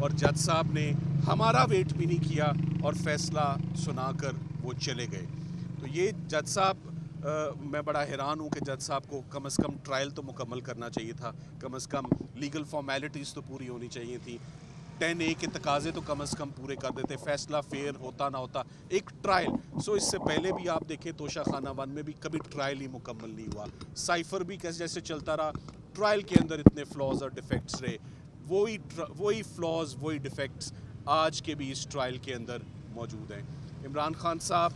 اور جج صاحب نے ہمارا ویٹ بھی نہیں کیا اور فیصلہ سنا کر وہ چلے گئے. تو یہ جج صاحب میں بڑا حیران ہوں کہ جج صاحب کو کم از کم ٹرائل تو مکمل کرنا چاہیے تھا, کم از کم لیگل فارمیلٹیز تو پوری ہونی چاہیے تھی, 10A کے تقاضے تو کم از کم پورے کر دیتے, فیصلہ فیئر ہوتا نہ ہوتا ایک ٹرائل. سو اس سے پہلے بھی آپ دیکھیں توشہ خانہ 1 میں بھی کبھی ٹرائل ہی مکمل نہیں ہوا, سائفر بھی جیسے چلتا رہا, ٹرائل کے اندر اتنے فلاز اور ڈیفیکٹس رہے, وہی فلاز وہی ڈیفیکٹس آج کے بھی اس ٹرائل کے اندر موجود ہیں. عمران خان صاحب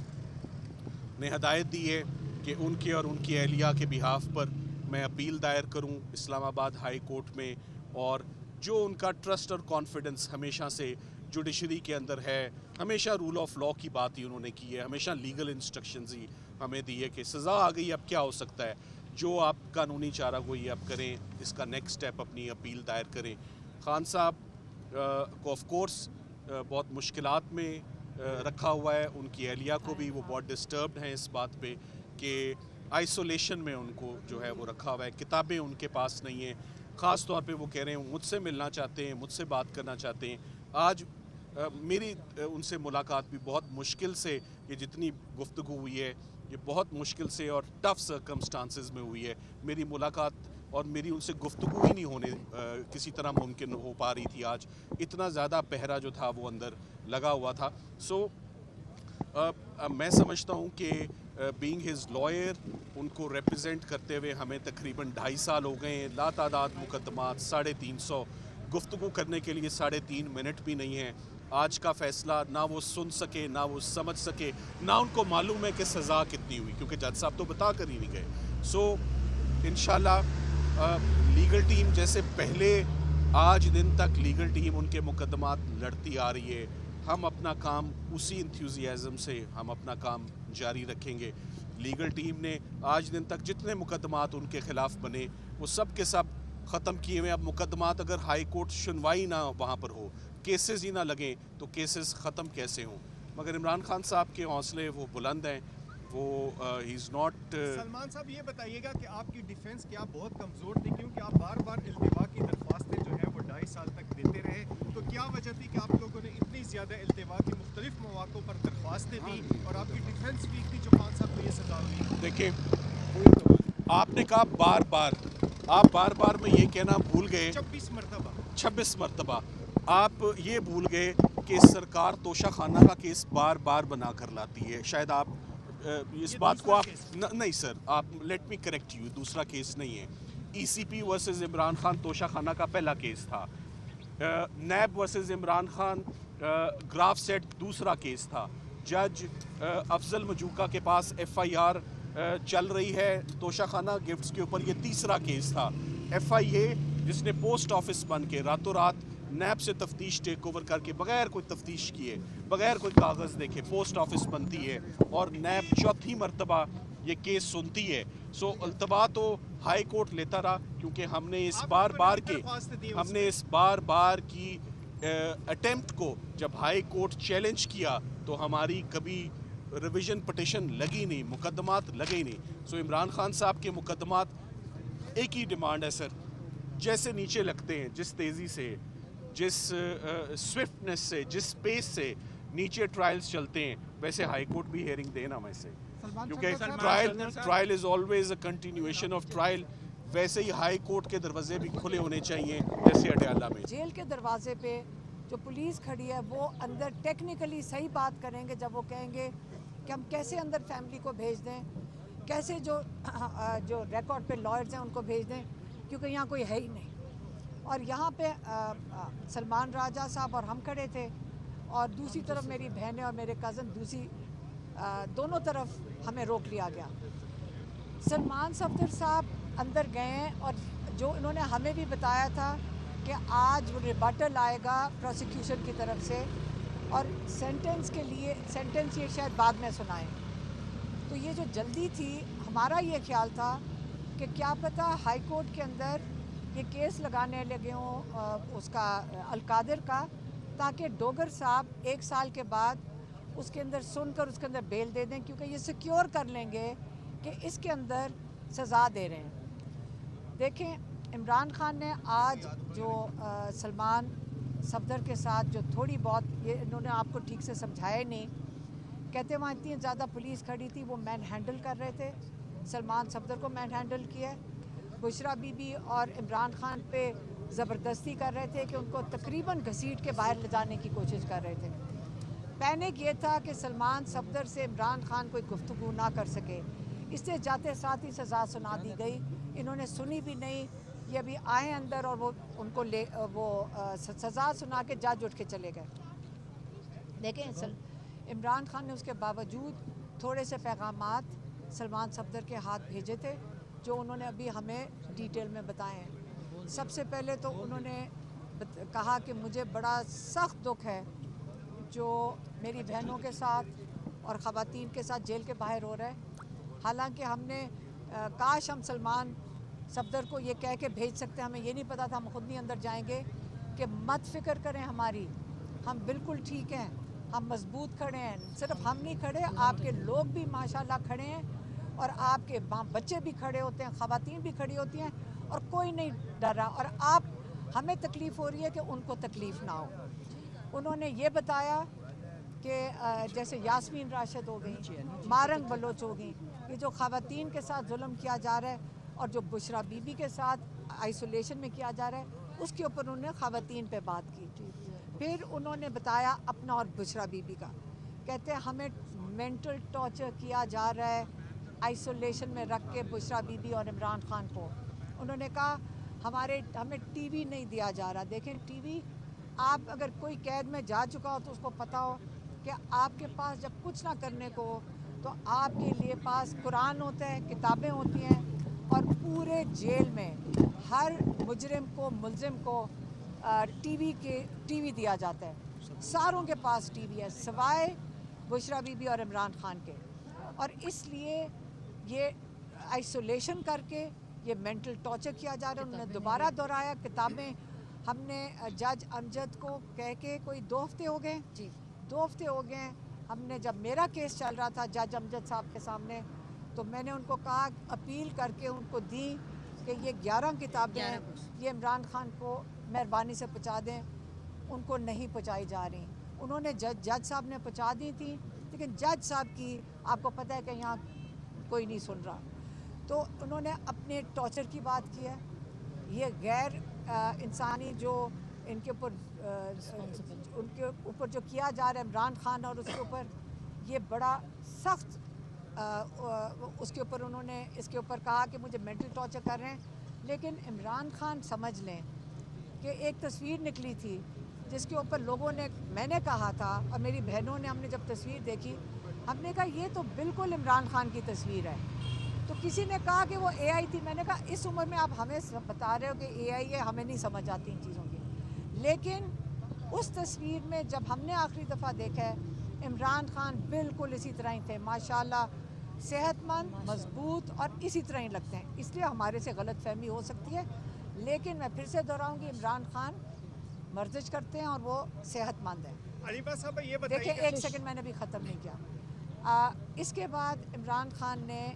نے ہدایت دی ہے کہ ان کے اور ان کی اہلیہ کے بہاف پر میں اپیل دائر کروں اسلام آباد ہائی کورٹ میں, اور جو ان کا ٹرسٹ اور کانفیڈنس ہمیشہ سے جوڈیشری کے اندر ہے, ہمیشہ رول آف لاء کی بات ہی انہوں نے کی ہے, ہمیشہ لیگل انسٹرکشنز ہی ہمیں دی ہے کہ سزا آ گئی اب کیا ہو سکتا ہے, جو آپ قانونی چارہ گوئی اب کریں, اس کا نیکسٹ سٹیپ اپنی اپیل دائر کریں. خان صاحب کو آف کورس بہت مشکلات میں رکھا ہوا ہے, ان کی اہلیہ کو بھی, وہ بہت ڈسٹربڈ ہیں اس بات پہ کہ آئسولیشن میں ان کو جو ہے وہ رکھا ہوا ہے, کتابیں ان کے پاس نہیں ہیں, خاص طور پہ وہ کہہ رہے ہیں مجھ سے ملنا چاہتے ہیں, مجھ سے بات کرنا چاہتے ہیں. آج میری ان سے ملاقات بھی بہت مشکل سے, یہ جتنی گفتگو ہوئی ہے یہ بہت مشکل سے اور ٹف سرکمسٹانسز میں ہوئی ہے, میری ملاقات اور میری ان سے گفتگو ہی نہیں ہونے کسی طرح ممکن ہو پا رہی تھی. آج اتنا زیادہ پہرا جو تھا وہ اندر لگا ہوا تھا. سو میں سمجھتا ہوں کہ بینگ ہز لائر, ان کو ریپرزینٹ کرتے ہوئے ہمیں تقریباً 2.5 سال ہو گئے ہیں, لاتعداد مقدمات, 350 گفتگو کرنے کے لیے 3.5 منٹ بھی نہیں ہیں. آج کا فیصلہ نہ وہ سن سکے, نہ وہ سمجھ سکے, نہ ان کو معلوم ہے کہ سزا کتنی ہوئی, کیونکہ جج صاحب تو بتا کر ہی نہیں گئے. سو انشاءاللہ لیگل ٹیم جیسے پہلے آج دن تک لیگل ٹیم ان کے مقدمات لڑتی آ رہی ہے, ہم اپنا کام اسی انتھیوزیازم سے ہم اپنا کام جاری رکھیں گے. لیگل ٹیم نے آج دن تک جتنے مقدمات ان کے خلاف بنے وہ سب کے سب ختم کیے ہوئے. اب مقدمات اگر ہائی کورٹ سنوائی نہ وہاں پر ہو, کیسز ہی نہ لگیں, تو کیسز ختم کیسے ہوں. مگر عمران خان صاحب کے حوصلے وہ بلند ہیں, وہ ہی از ناٹ. سلمان صاحب یہ بتائیے گا کہ آپ کی ڈیفنس کیا بہت کمزور تھی, کیونکہ آپ بار بار التوا کی درخواستیں جو ہیں وہ 2.5 سال تک دیتے رہے, تو کیا وجہ تھی کہ آپ لوگوں نے اتنی زیادہ التوا کی مختلف مواقع پر درخواستیں دی اور آپ کی ڈیفنس ویک تھی جو خان صاحب کو یہ سزا ہوئی؟ دیکھیں, آپ نے کہا بار بار, آپ بار بار میں یہ کہنا بھول گئے 26 مرتبہ آپ یہ بھول گئے کہ سرکار توشہ خانہ کا کیس بار بار بنا کر لاتی ہے. شاید آپ اس بات کو آپ نہیں سر, آپ لیٹ می کریکٹ یو, دوسرا کیس نہیں ہے. E C P versus Imran Khan Toshakhana کا پہلا کیس تھا, NAB versus Imran Khan Graff set دوسرا کیس تھا, جج افضل مجوکا کے پاس FIR چل رہی ہے توشہ خانہ گفٹس کے اوپر, یہ تیسرا کیس تھا. FIA جس نے پوسٹ آفس بن کے راتوں رات نیب سے تفتیش ٹیک اوور کر کے بغیر کوئی تفتیش کیے, بغیر کوئی کاغذ دیکھے پوسٹ آفس بنتی ہے, اور نیب چوتھی مرتبہ یہ کیس سنتی ہے. سو التوا تو ہائی کورٹ لیتا رہا, کیونکہ ہم نے اس بار بار کی اٹیمپٹ کو جب ہائی کورٹ چیلنج کیا تو ہماری کبھی ریویژن پٹیشن لگی نہیں, مقدمات لگے نہیں. سو عمران خان صاحب کے مقدمات ایک ہی ڈیمانڈ ہے سر, جیسے نیچے لگتے ہیں, جس تیزی سے, جس سوئفٹنس سے, جس پیس سے نیچے ٹرائلز چلتے ہیں, ویسے ہائی کورٹ بھی ہیئرنگ دے نا ویسے, کیونکہ trial is always a continuation of trial. ویسے ہی ہائی کورٹ کے دروازے بھی کھلے ہونے چاہیے جیسے اڈیالہ میں. جیل کے دروازے پہ جو پولیس کھڑی ہے وہ اندر ٹیکنیکلی صحیح بات کریں گے جب وہ کہیں گے کہ ہم کیسے اندر فیملی کو بھیج دیں, کیسے جو ریکارڈ پہ لائرز ہیں ان کو بھیج دیں, کیونکہ یہاں کوئی ہے ہی نہیں. اور یہاں پہ سلمان راجہ صاحب اور ہم کھڑے تھے, اور دوسری طرف میری بہنیں اور میرے کزن, دونوں طرف ہمیں روک لیا گیا. سلمان صفدر صاحب اندر گئے ہیں, اور جو انہوں نے ہمیں بھی بتایا تھا کہ آج ریبٹل آئے گا پروسیکیوشن کی طرف سے, اور سینٹنس کے لیے سینٹنس یہ شاید بعد میں سنائیں. تو یہ جو جلدی تھی, ہمارا یہ خیال تھا کہ کیا پتہ ہائی کورٹ کے اندر یہ کیس لگانے لگے ہوں اس کا القادر کا, تاکہ ڈوگر صاحب 1 سال کے بعد اس کے اندر سن کر اس کے اندر بیل دے دیں, کیونکہ یہ سیکیور کر لیں گے کہ اس کے اندر سزا دے رہے ہیں. دیکھیں, عمران خان نے آج جو سلمان صفدر کے ساتھ جو تھوڑی بہت یہ انہوں نے آپ کو ٹھیک سے سمجھایا ہی نہیں. کہتے وہاں اتنی زیادہ پولیس کھڑی تھی, وہ مین ہینڈل کر رہے تھے. سلمان صفدر کو مین ہینڈل کیا, بشرا بی بی اور عمران خان پہ زبردستی کر رہے تھے کہ ان کو تقریباً گھسیٹ کے باہر لے جانے کی کوشش کر رہے تھے. پینک یہ تھا کہ سلمان صفدر سے عمران خان کوئی گفتگو نہ کر سکے, اس لیے جاتے ساتھ ہی سزا سنا دی گئی. انہوں نے سنی بھی نہیں, یہ ابھی آئے اندر اور وہ ان کو سزا سنا کے جج اٹھ کے چلے گئے. دیکھیں عمران خان نے اس کے باوجود تھوڑے سے پیغامات سلمان صفدر کے ہاتھ بھیجے تھے جو انہوں نے ابھی ہمیں ڈیٹیل میں بتائے ہیں. سب سے پہلے تو انہوں نے کہا کہ مجھے بڑا سخت دکھ ہے جو میری بہنوں کے ساتھ اور خواتین کے ساتھ جیل کے باہر ہو رہا ہے. حالانکہ ہم نے کاش ہم سلمان صفدر کو یہ کہہ کے بھیج سکتے ہیں, ہمیں یہ نہیں پتا تھا, ہم خود نہیں اندر جائیں گے, کہ مت فکر کریں ہماری, ہم بالکل ٹھیک ہیں, ہم مضبوط کھڑے ہیں. صرف ہم نہیں کھڑے, آپ کے لوگ بھی ماشاءاللہ کھڑے ہیں, اور آپ کے بچے بھی کھڑے ہوتے ہیں, خواتین بھی کھڑی ہوتی ہیں, اور کوئی نہیں ڈر رہا, اور آپ ہمیں تکلیف ہو رہی ہے کہ ان کو تکلیف نہ ہو. انہوں نے یہ بتایا کہ جیسے یاسمین راشد ہو گئی, مارنگ بلوچ ہو گئی, یہ جو خواتین کے ساتھ ظلم کیا جا رہا ہے اور جو بشرا بی بی کے ساتھ آئسولیشن میں کیا جا رہا ہے, اس کے اوپر انہوں نے خواتین پہ بات کی. پھر انہوں نے بتایا اپنا اور بشرا بی بی کا, کہتے ہیں ہمیں مینٹل ٹارچر کیا جا رہا ہے آئسولیشن میں رکھ کے بشرا بی بی اور عمران خان کو. انہوں نے کہا ہمیں ٹی وی نہیں دیا جا رہا. دیکھیں ٹی وی, آپ اگر کوئی قید میں جا چکا ہو تو اس کو پتہ ہو کہ آپ کے پاس جب کچھ نہ کرنے کو ہو تو آپ کے لیے پاس قرآن ہوتا ہے, کتابیں ہوتی ہیں, اور پورے جیل میں ہر مجرم کو, ملزم کو ٹی وی دیا جاتا ہے. ساروں کے پاس ٹی وی ہے سوائے بشرا بی بی اور عمران خان کے. اور اس لیے یہ آئسولیشن کر کے یہ مینٹل ٹارچر کیا جا رہا ہے. انہوں نے دوبارہ دہرایا, کتابیں ہم نے جج امجد کو کہہ کے کوئی 2 ہفتے ہو گئے, 2 ہفتے ہو گئے ہیں. ہم نے جب میرا کیس چل رہا تھا جج امجد صاحب کے سامنے, تو میں نے ان کو کہا, اپیل کر کے ان کو دی کہ یہ 11 کتابیں ہیں, یہ عمران خان کو مہربانی سے پہنچا دیں. ان کو نہیں پہنچائی جا رہی. انہوں نے جج صاحب نے پہنچا دی تھی, لیکن جج صاحب کی آپ کو پتہ ہے کہ یہاں کوئی نہیں سن رہا. تو انہوں نے اپنے ٹارچر کی بات کی ہے. یہ غیر انسانی جو ان کے اوپر جو کیا جا رہا ہے عمران خان اور اس کے اوپر, یہ بڑا سخت اس کے اوپر انہوں نے اس کے اوپر کہا کہ مجھے مینٹل ٹارچر کر رہے ہیں. لیکن عمران خان سمجھ لیں کہ ایک تصویر نکلی تھی جس کے اوپر لوگوں نے, میں نے کہا تھا اور میری بہنوں نے, ہم نے جب تصویر دیکھی ہم نے کہا یہ تو بالکل عمران خان کی تصویر ہے. تو کسی نے کہا کہ وہ اے آئی تھی. میں نے کہا اس عمر میں آپ ہمیں بتا رہے ہو کہ اے آئی ہے, ہمیں نہیں سمجھ آتی ان چیزوں کی. لیکن اس تصویر میں جب ہم نے آخری دفعہ دیکھا ہے عمران خان بالکل اسی طرح ہی تھے, ماشاءاللہ صحت مند, مضبوط اور اسی طرح ہی لگتے ہیں. اس لیے ہمارے سے غلط فہمی ہو سکتی ہے, لیکن میں پھر سے دہراؤں گی عمران خان ورزش کرتے ہیں اور وہ صحت مند ہیں. علیمہ صاحب یہ بتائیے, دیکھیں 1 سیکنڈ میں نے بھی ختم نہیں کیا. اس کے بعد عمران خان نے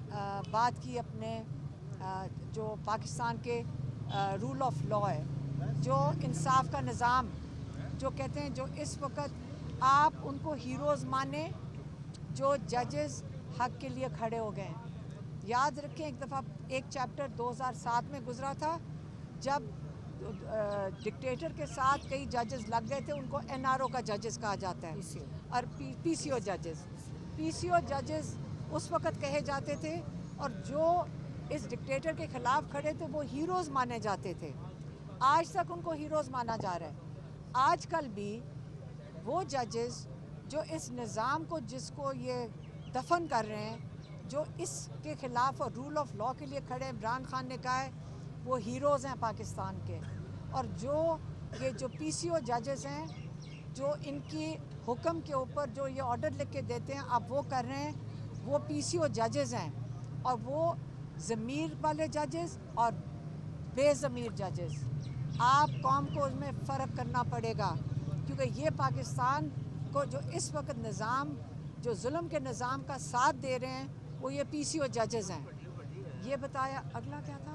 بات کی اپنے جو پاکستان کے رول آف لا ہے, جو انصاف کا نظام, جو کہتے ہیں جو اس وقت آپ ان کو ہیروز مانیں جو ججز حق کے لیے کھڑے ہو گئے ہیں. یاد رکھیں ایک دفعہ ایک چیپٹر 2007 میں گزرا تھا جب ڈکٹیٹر کے ساتھ کئی ججز لگ گئے تھے, ان کو این آر او کا ججز کہا جاتا ہے, اور پی سی او ججز اس وقت کہے جاتے تھے, اور جو اس ڈکٹیٹر کے خلاف کھڑے تھے وہ ہیروز مانے جاتے تھے. آج تک ان کو ہیروز مانا جا رہا ہے. آج کل بھی وہ ججز جو اس نظام کو, جس کو یہ دفن کر رہے ہیں, جو اس کے خلاف اور رول آف لا کے لیے کھڑے, عمران خان نے کہا ہے وہ ہیروز ہیں پاکستان کے. اور جو پی سی او ججز ہیں, جو ان کی حکم کے اوپر جو یہ آرڈر لکھ کے دیتے ہیں آپ وہ کر رہے ہیں, وہ پی سی او ججز ہیں, اور وہ ضمیر والے ججز اور بے ضمیر ججز. آپ قوم کو اس میں فرق کرنا پڑے گا, کیونکہ یہ پاکستان کو جو اس وقت نظام, جو ظلم کے نظام کا ساتھ دے رہے ہیں, وہ یہ پی سی او ججز ہیں. یہ بتایا. اگلا کیا تھا؟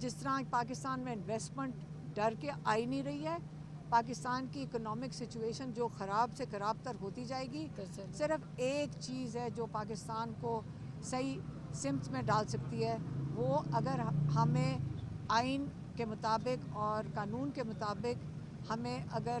جس طرح پاکستان میں انویسٹمنٹ ڈر کے آئی نہیں رہی ہے، پاکستان کی اکنامک سچویشن جو خراب سے خراب تر ہوتی جائے گی، صرف ایک چیز ہے جو پاکستان کو صحیح سمت میں ڈال سکتی ہے، وہ اگر ہمیں آئین کے مطابق اور قانون کے مطابق ہمیں اگر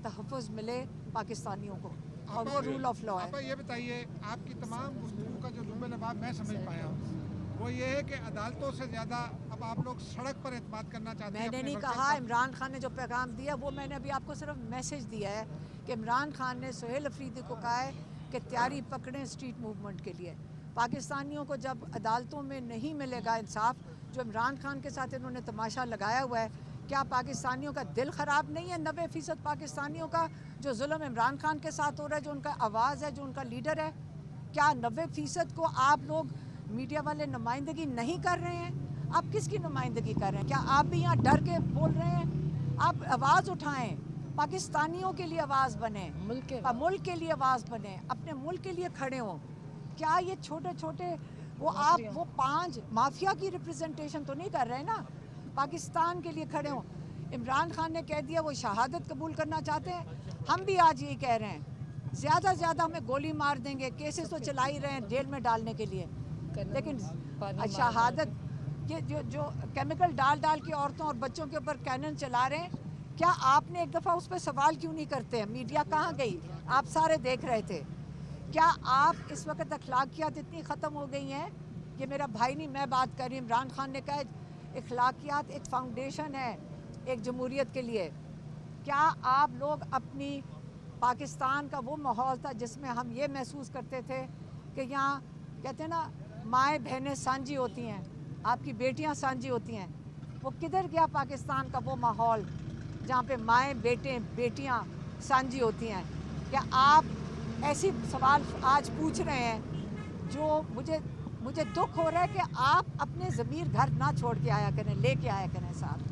تحفظ ملے پاکستانیوں کو، اور وہ رول آف لا ہے۔ آپ یہ بتائیے، آپ کی تمام گفتگو کا جو لب لباب میں سمجھ پایا ہوں وہ یہ ہے کہ عدالتوں سے زیادہ اب آپ لوگ سڑک پر اعتماد کرنا چاہتے ہیں۔ میں نے نہیں کہا، عمران خان نے جو پیغام دیا وہ میں نے ابھی آپ کو صرف میسج دیا ہے کہ عمران خان نے سہیل افریدی کو کہا ہے کہ تیاری پکڑیں اسٹریٹ موومنٹ کے لیے۔ پاکستانیوں کو جب عدالتوں میں نہیں ملے گا انصاف، جو عمران خان کے ساتھ انہوں نے تماشا لگایا ہوا ہے، کیا پاکستانیوں کا دل خراب نہیں ہے؟ 90% پاکستانیوں کا جو ظلم عمران خان کے ساتھ ہو رہا ہے، جو ان کا آواز ہے، جو ان کا لیڈر ہے، کیا 90% کو آپ لوگ میڈیا والے نمائندگی نہیں کر رہے ہیں؟ آپ کس کی نمائندگی کر رہے ہیں؟ کیا آپ بھی یہاں ڈر کے بول رہے ہیں؟ آپ آواز اٹھائیں، پاکستانیوں کے لیے آواز بنیں، ملک کے لیے آواز بنیں، اپنے ملک کے لیے کھڑے ہوں۔ کیا یہ چھوٹے چھوٹے وہ 5 مافیا کی ریپرزنٹیشن تو نہیں کر رہے نا؟ پاکستان کے لیے کھڑے ہوں۔ عمران خان نے کہہ دیا وہ شہادت قبول کرنا چاہتے ہیں، ہم بھی آج یہی کہہ رہے ہیں، زیادہ سے زیادہ ہمیں گولی مار دیں گے، کیسز تو چلا ہی رہے ہیں جیل میں ڈالنے کے لیے، لیکن شہادت یہ جو کیمیکل ڈال کے عورتوں اور بچوں کے اوپر کینن چلا رہے ہیں، کیا آپ نے ایک دفعہ اس پہ سوال کیوں نہیں کرتے ہیں؟ میڈیا کہاں گئی؟ آپ سارے دیکھ رہے تھے۔ کیا آپ اس وقت اخلاقیات اتنی ختم ہو گئی ہیں؟ یہ میرا بھائی نہیں، میں بات کر رہی ہوں۔ عمران خان نے کہا اخلاقیات ایک فاؤنڈیشن ہے ایک جمہوریت کے لیے۔ کیا آپ لوگ اپنی پاکستان کا وہ ماحول تھا جس میں ہم یہ محسوس کرتے تھے کہ یہاں کہتے ہیں نا مائیں بہنیں سانجھی ہوتی ہیں، آپ کی بیٹیاں سانجھی ہوتی ہیں، وہ کدھر گیا پاکستان کا وہ ماحول جہاں پہ مائیں بیٹیاں سانجھی ہوتی ہیں؟ کیا آپ ایسی سوال آج پوچھ رہے ہیں جو مجھے دکھ ہو رہا ہے کہ آپ اپنے ضمیر گھر نہ چھوڑ کے آیا کریں، لے کے آیا کریں ساتھ۔